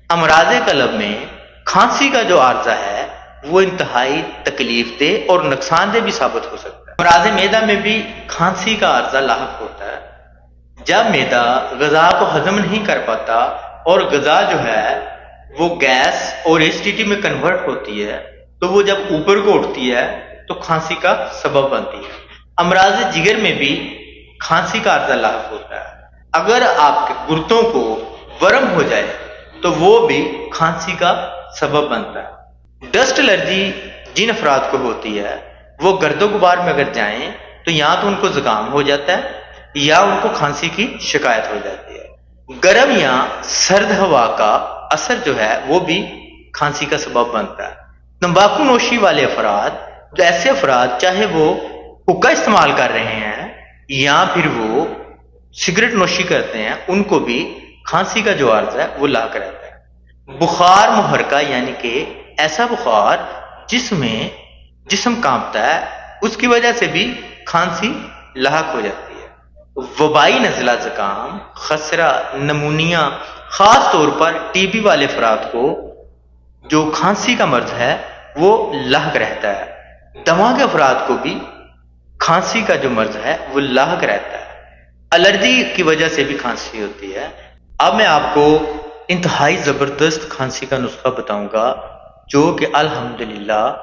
امراض قلب میں کھانسی کا جو عارضہ ہے وہ انتہائی تکلیف دہ اور نقصان دہ بھی ثابت ہو سکتا ہے۔ امراض معدہ میں بھی کھانسی کا عارضہ لاحق ہوتا ہے۔ جب معدہ غذا کو ہضم نہیں کر پاتا اور غذا جو ہے وہ گیس اور ایسیڈیٹی میں کنورٹ ہوتی ہے تو وہ جب اوپر کو اٹھتی ہے تو کھانسی کا سبب بنتی ہے۔ امراض جگر میں بھی کھانسی کا عارضہ لاحق ہوتا ہے۔ اگر آپ کے گردوں کو ورم ہو جائے تو وہ بھی کھانسی کا سبب بنتا ہے۔ ڈسٹ الرجی جن افراد کو ہوتی ہے وہ گرد و غبار میں اگر جائیں تو یا تو ان کو زکام ہو جاتا ہے یا ان کو کھانسی کی شکایت ہو جاتی ہے۔ گرم یا سرد ہوا کا اثر جو ہے وہ بھی کھانسی کا سبب بنتا ہے۔ تمباکو نوشی والے افراد، جو ایسے افراد چاہے وہ حقہ استعمال کر رہے ہیں یا پھر وہ سگریٹ نوشی کرتے ہیں، ان کو بھی کھانسی کا جو عارضہ ہے وہ لاحق رہتا ہے۔ بخار محرقہ یعنی کہ ایسا بخار جس میں جسم کانپتا ہے، اس کی وجہ سے بھی کھانسی لاحق ہو جاتی ہے۔ وبائی نزلہ زکام، خسرہ، نمونیا، خاص طور پر ٹی بی والے افراد کو جو کھانسی کا مرض ہے وہ لاحق رہتا ہے۔ دمہ کے افراد کو بھی کھانسی کا جو مرض ہے وہ لاحق رہتا ہے۔ الرجی کی وجہ سے بھی کھانسی ہوتی ہے۔ اب میں آپ کو انتہائی زبردست کھانسی کا نسخہ بتاؤں گا جو کہ الحمدللہ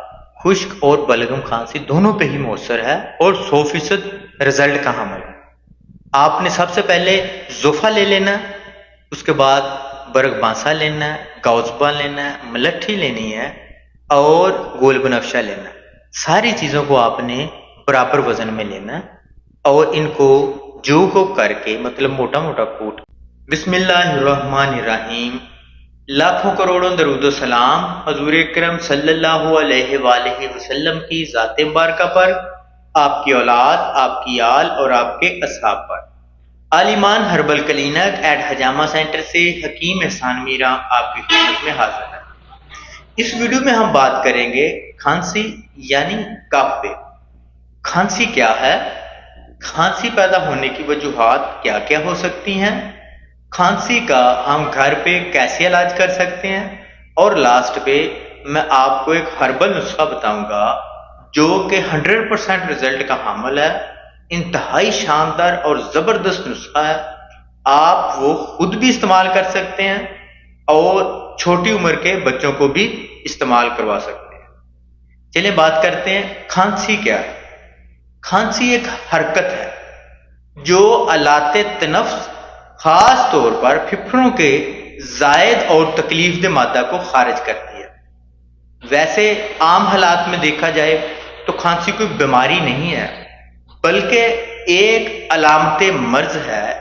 خشک اور بلغم کھانسی دونوں پہ ہی مؤثر ہے اور 100% رزلٹ کا حامل ہے۔ آپ نے سب سے پہلے زوفا لے لینا ہے، اس کے بعد برگ بانسا لینا ہے، گاؤزبا لینا ہے، ملٹھی لینی ہے اور گول بنفشہ لینا ہے۔ ساری چیزوں کو آپ نے برابر وزن میں لینا ہے اور ان کو جو کو کر کے مطلب موٹا موٹا کوٹ۔ بسم اللہ الرحمن الرحیم۔ لاکھوں کروڑوں درود و سلام حضور اکرم صلی اللہ علیہ وآلہ وسلم کی ذات مبارکہ پر، آپ کی اولاد، آپ کی آل اور آپ کے اصحاب پر۔ عالمان ہربل کلینک ایٹ حجامہ سینٹر سے حکیم احسان میرا آپ کی خدمت میں حاضر ہے۔ اس ویڈیو میں ہم بات کریں گے کھانسی یعنی کاف پہ۔ کھانسی کیا ہے؟ کھانسی پیدا ہونے کی وجوہات کیا کیا ہو سکتی ہیں؟ کھانسی کا ہم گھر پہ کیسے علاج کر سکتے ہیں؟ اور لاسٹ پہ میں آپ کو ایک ہربل نسخہ بتاؤں گا جو کہ 100% رزلٹ کا حامل ہے، انتہائی شاندار اور زبردست نسخہ ہے۔ آپ وہ خود بھی استعمال کر سکتے ہیں اور چھوٹی عمر کے بچوں کو بھی استعمال کروا سکتے ہیں۔ چلیں بات کرتے ہیں کھانسی کیا ہے۔ کھانسی ایک حرکت ہے جو آلات تنفس خاص طور پر پھپھڑوں کے زائد اور تکلیف دہ مادہ کو خارج کرتی ہے۔ ویسے عام حالات میں دیکھا جائے تو کھانسی کوئی بیماری نہیں ہے بلکہ ایک علامت مرض ہے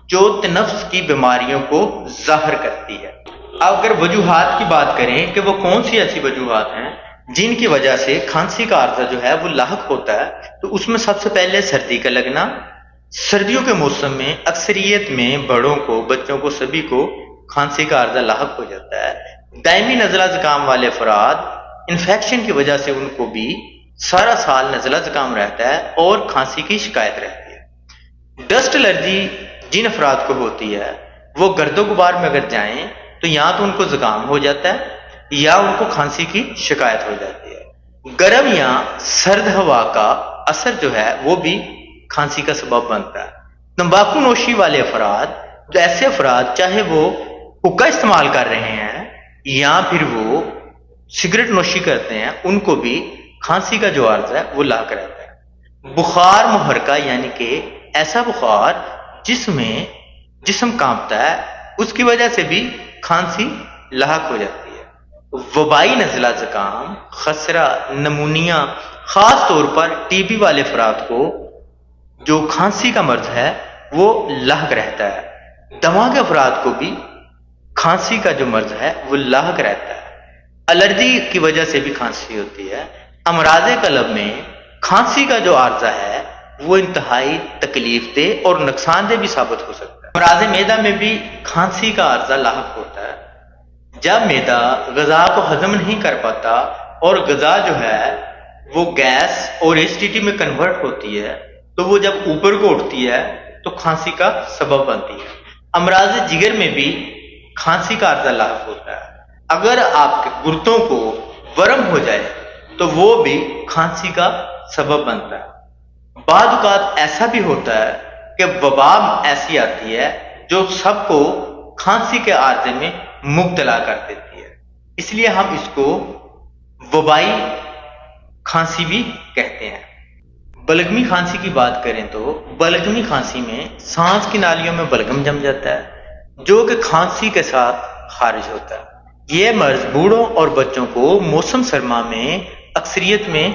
جو تنفس کی بیماریوں کو ظاہر کرتی ہے۔ اب اگر وجوہات کی بات کریں کہ وہ کون سی ایسی وجوہات ہیں جن کی وجہ سے کھانسی کا عارضہ جو ہے وہ لاحق ہوتا ہے، تو اس میں سب سے پہلے سردی کا لگنا۔ سردیوں کے موسم میں اکثریت میں بڑوں کو، بچوں کو، سبھی کو کھانسی کا عارضہ لاحق ہو جاتا ہے۔ دائمی نزلہ زکام والے افراد، انفیکشن کی وجہ سے ان کو بھی سارا سال نزلہ زکام رہتا ہے اور کھانسی کی شکایت رہتی ہے۔ ڈسٹ الرجی جن افراد کو ہوتی ہے وہ گرد و غبار میں اگر جائیں تو یا تو ان کو زکام ہو جاتا ہے یا ان کو کھانسی کی شکایت ہو جاتی ہے۔ گرم یا سرد ہوا کا اثر جو ہے وہ بھی کھانسی کا سبب بنتا ہے۔ تمباکو نوشی والے افراد، جو ایسے افراد چاہے وہ حقہ استعمال کر رہے ہیں یا پھر وہ سگریٹ نوشی کرتے ہیں، ان کو بھی کھانسی کا جو عارضہ ہے وہ لاحق رہتا ہے۔ بخار محرقہ یعنی کہ ایسا بخار جس میں جسم کانپتا ہے، اس کی وجہ سے بھی کھانسی لاحق ہو جاتی ہے۔ وبائی نزلہ زکام، خسرہ، نمونیا، خاص طور پر ٹی بی والے افراد کو جو کھانسی کا مرض ہے وہ لاحق رہتا ہے۔ دمہ کے افراد کو بھی کھانسی کا جو مرض ہے وہ لاحق رہتا ہے۔ الرجی کی وجہ سے بھی کھانسی ہوتی ہے۔ امراض قلب میں کھانسی کا جو عارضہ ہے وہ انتہائی تکلیف دہ اور نقصان دہ بھی ثابت ہو سکتا ہے۔ امراض معدہ میں بھی کھانسی کا عارضہ لاحق ہوتا ہے۔ جب معدہ غذا کو ہضم نہیں کر پاتا اور غذا جو ہے وہ گیس اور ایسیڈیٹی میں کنورٹ ہوتی ہے تو وہ جب اوپر کو اٹھتی ہے تو کھانسی کا سبب بنتی ہے۔ امراض جگر میں بھی کھانسی کا عارضہ لاحق ہوتا ہے۔ اگر آپ کے گردوں کو ورم ہو جائے تو وہ بھی کھانسی کا سبب بنتا ہے۔ بعض اوقات ایسا بھی ہوتا ہے کہ وبا ایسی آتی ہے جو سب کو کھانسی کے عارضے میں مبتلا کر دیتی ہے، اس لیے ہم اس کو وبائی کھانسی بھی کہتے ہیں۔ بلغمی کھانسی کی بات کریں تو بلغمی کھانسی میں سانس کی نالیوں میں بلغم جم جاتا ہے جو کہ کھانسی کے ساتھ خارج ہوتا ہے۔ یہ مرض بوڑھوں اور بچوں کو موسم سرما میں اکثریت میں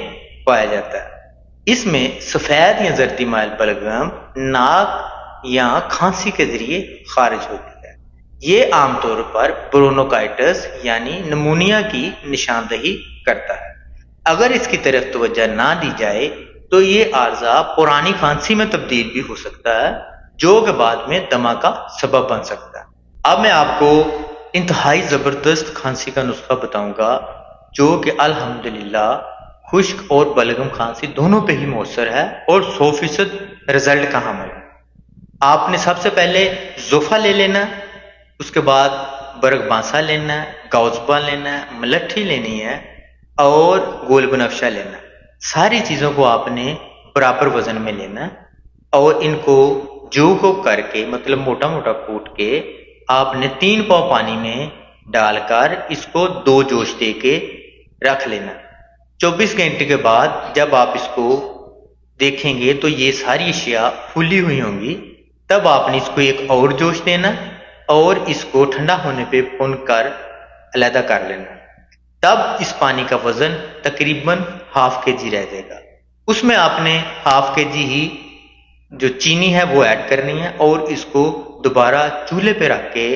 پایا جاتا ہے۔ اس میں سفید یا زردی مائل بلغم ناک یا کھانسی کے ذریعے خارج ہوتی ہے۔ یہ عام طور پر برونوکائٹس یعنی نمونیا کی نشاندہی کرتا ہے۔ اگر اس کی طرف توجہ نہ دی جائے تو یہ عارضہ پرانی کھانسی میں تبدیل بھی ہو سکتا ہے جو کہ بعد میں دمہ کا سبب بن سکتا ہے۔ اب میں آپ کو انتہائی زبردست کھانسی کا نسخہ بتاؤں گا جو کہ الحمدللہ خشک اور بلغم کھانسی دونوں پہ ہی مؤثر ہے اور 100% رزلٹ کا حامل ہے۔ آپ نے سب سے پہلے زوفا لے لینا ہے، اس کے بعد برگ بانسا لینا ہے، گاؤزبا لینا ہے، ملٹھی لینی ہے اور گول بنفشہ لینا ہے۔ ساری چیزوں کو آپ نے برابر وزن میں لینا ہے اور ان کو جو کو کر کے مطلب موٹا موٹا کوٹ کے آپ نے 3 پاؤ پانی میں ڈال کر اس کو 2 جوش دے کے رکھ لینا۔ 24 گھنٹے کے بعد جب آپ اس کو دیکھیں گے تو یہ ساری اشیاء پھولی ہوئی ہوں گی، تب آپ نے اس کو ایک اور جوش دینا اور اس کو ٹھنڈا ہونے پہ بھون کر علیحدہ کر لینا۔ تب اس پانی کا وزن تقریباً ½ kg رہ جائے گا۔ اس میں آپ نے ½ kg ہی جو چینی ہے وہ ایڈ کرنی ہے اور اس کو دوبارہ چولہے پہ رکھ کے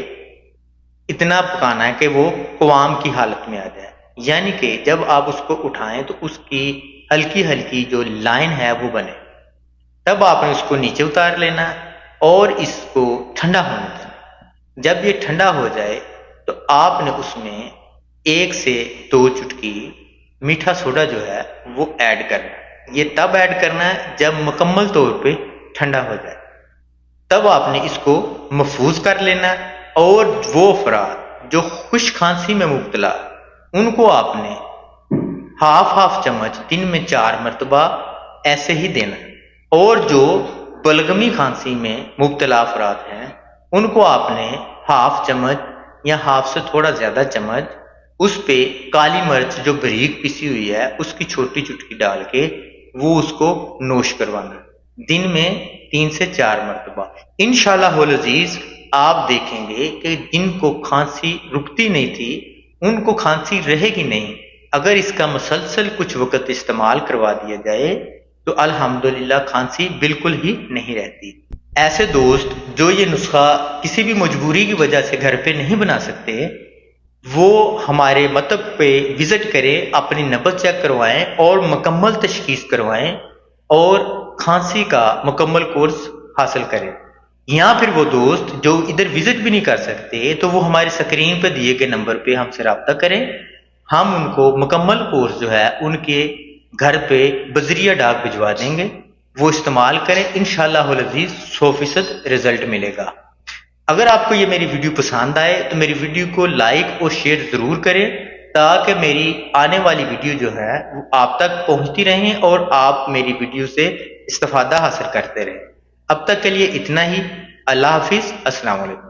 اتنا پکانا ہے کہ وہ قوام کی حالت میں آ جائے، یعنی کہ جب آپ اس کو اٹھائیں تو اس کی ہلکی ہلکی جو لائن ہے وہ بنے۔ تب آپ نے اس کو نیچے اتار لینا اور اس کو ٹھنڈا ہونے دینا۔ جب یہ ٹھنڈا ہو جائے تو آپ نے اس میں 1 سے 2 چٹکی میٹھا سوڈا جو ہے وہ ایڈ کرنا ہے۔ یہ تب ایڈ کرنا ہے جب مکمل طور پہ ٹھنڈا ہو جائے۔ تب آپ نے اس کو محفوظ کر لینا اور وہ افراد جو خشک کھانسی میں مبتلا ان کو آپ نے ½ چمچ دن میں 4 مرتبہ ایسے ہی دینا، اور جو بلغمی کھانسی میں مبتلا افراد ہیں ان کو آپ نے ½ چمچ یا ½ سے تھوڑا زیادہ چمچ اس پہ کالی مرچ جو باریک پیسی ہوئی ہے اس کی چھوٹی چٹکی ڈال کے وہ اس کو نوش کروانا دن میں 3 سے 4 مرتبہ۔ انشاءاللہ العزیز آپ دیکھیں گے کہ جن کو کھانسی رکتی نہیں تھی ان کو کھانسی رہے گی نہیں۔ اگر اس کا مسلسل کچھ وقت استعمال کروا دیا جائے تو الحمدللہ کھانسی بالکل ہی نہیں رہتی۔ ایسے دوست جو یہ نسخہ کسی بھی مجبوری کی وجہ سے گھر پہ نہیں بنا سکتے وہ ہمارے مکتب پہ وزٹ کریں، اپنی نبض چیک کروائیں اور مکمل تشخیص کروائیں اور کھانسی کا مکمل کورس حاصل کریں۔ یا پھر وہ دوست جو ادھر وزٹ بھی نہیں کر سکتے تو وہ ہماری اسکرین پہ دیے گئے نمبر پہ ہم سے رابطہ کریں، ہم ان کو مکمل کورس جو ہے ان کے گھر پہ بذریعہ ڈاک بھجوا دیں گے، وہ استعمال کریں، انشاءاللہ العزیز 100% رزلٹ ملے گا۔ اگر آپ کو یہ میری ویڈیو پسند آئے تو میری ویڈیو کو لائک اور شیئر ضرور کریں تاکہ میری آنے والی ویڈیو جو ہے وہ آپ تک پہنچتی رہیں اور آپ میری ویڈیو سے استفادہ حاصل کرتے رہیں۔ اب تک کے لیے اتنا ہی۔ اللہ حافظ، السلام علیکم۔